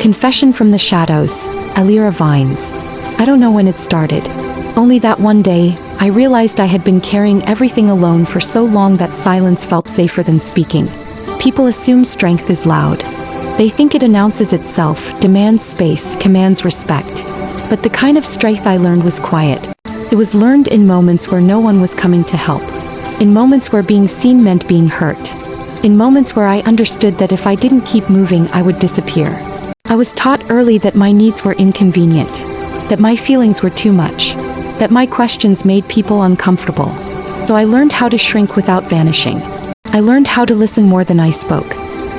Confession from the Shadows, Elira Vines. I don't know when it started. Only that one day, I realized I had been carrying everything alone for so long that silence felt safer than speaking. People assume strength is loud. They think it announces itself, demands space, commands respect. But the kind of strength I learned was quiet. It was learned in moments where no one was coming to help. In moments where being seen meant being hurt. In moments where I understood that if I didn't keep moving, I would disappear. I was taught early that my needs were inconvenient, that my feelings were too much, that my questions made people uncomfortable. So I learned how to shrink without vanishing. I learned how to listen more than I spoke.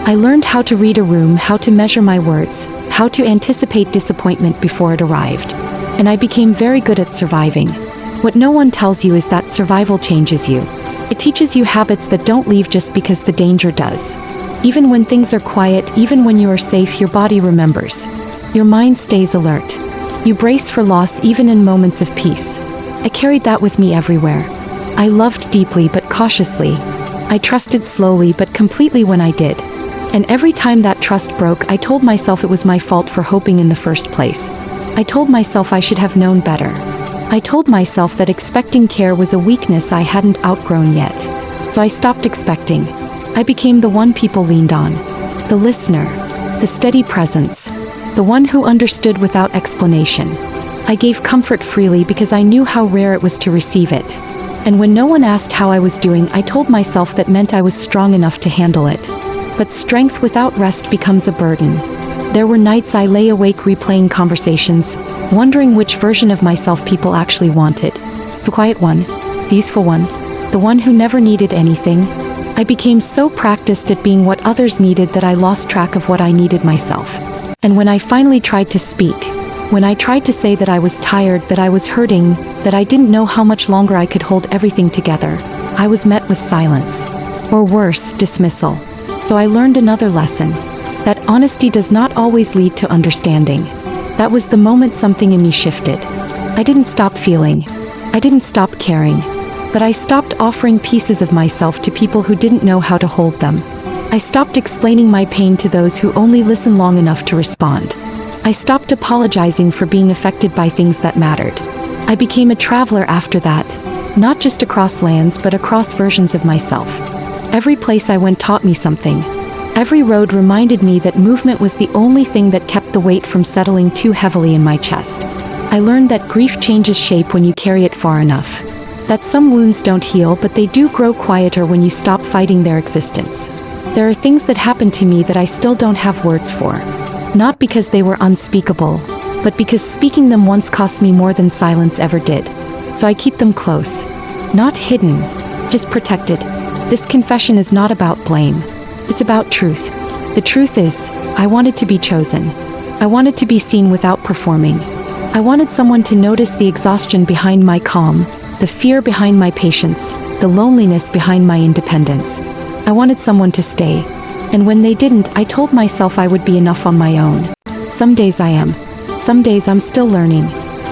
I learned how to read a room, how to measure my words, how to anticipate disappointment before it arrived. And I became very good at surviving. What no one tells you is that survival changes you. It teaches you habits that don't leave just because the danger does. Even when things are quiet, even when you are safe, your body remembers. Your mind stays alert. You brace for loss even in moments of peace. I carried that with me everywhere. I loved deeply but cautiously. I trusted slowly but completely when I did. And every time that trust broke, I told myself it was my fault for hoping in the first place. I told myself I should have known better. I told myself that expecting care was a weakness I hadn't outgrown yet. So I stopped expecting. I became the one people leaned on. The listener. The steady presence. The one who understood without explanation. I gave comfort freely because I knew how rare it was to receive it. And when no one asked how I was doing, I told myself that meant I was strong enough to handle it. But strength without rest becomes a burden. There were nights I lay awake replaying conversations, wondering which version of myself people actually wanted. The quiet one, the useful one, the one who never needed anything. I became so practiced at being what others needed that I lost track of what I needed myself. And when I finally tried to speak, when I tried to say that I was tired, that I was hurting, that I didn't know how much longer I could hold everything together, I was met with silence. Or worse, dismissal. So I learned another lesson. That honesty does not always lead to understanding. That was the moment something in me shifted. I didn't stop feeling. I didn't stop caring. But I stopped offering pieces of myself to people who didn't know how to hold them. I stopped explaining my pain to those who only listen long enough to respond. I stopped apologizing for being affected by things that mattered. I became a traveler after that, not just across lands but across versions of myself. Every place I went taught me something. Every road reminded me that movement was the only thing that kept the weight from settling too heavily in my chest. I learned that grief changes shape when you carry it far enough. That some wounds don't heal, but they do grow quieter when you stop fighting their existence. There are things that happen to me that I still don't have words for. Not because they were unspeakable, but because speaking them once cost me more than silence ever did. So I keep them close. Not hidden, just protected. This confession is not about blame. It's about truth. The truth is, I wanted to be chosen. I wanted to be seen without performing. I wanted someone to notice the exhaustion behind my calm, the fear behind my patience, the loneliness behind my independence. I wanted someone to stay. And when they didn't, I told myself I would be enough on my own. Some days I am. Some days I'm still learning.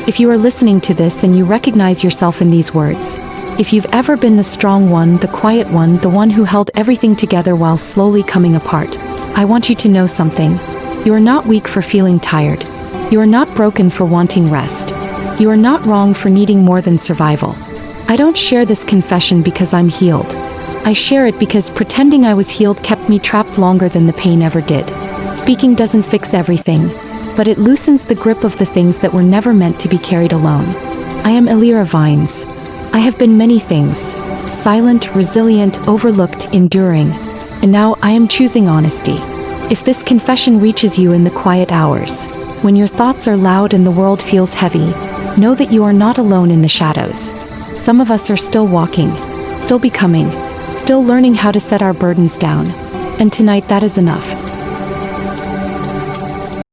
If you are listening to this and you recognize yourself in these words, if you've ever been the strong one, the quiet one, the one who held everything together while slowly coming apart, I want you to know something. You are not weak for feeling tired. You are not broken for wanting rest. You are not wrong for needing more than survival. I don't share this confession because I'm healed. I share it because pretending I was healed kept me trapped longer than the pain ever did. Speaking doesn't fix everything, but it loosens the grip of the things that were never meant to be carried alone. I am Elira Vines. I have been many things. Silent, resilient, overlooked, enduring. And now I am choosing honesty. If this confession reaches you in the quiet hours, when your thoughts are loud and the world feels heavy, know that you are not alone in the shadows. Some of us are still walking, still becoming, still learning how to set our burdens down. And tonight that is enough.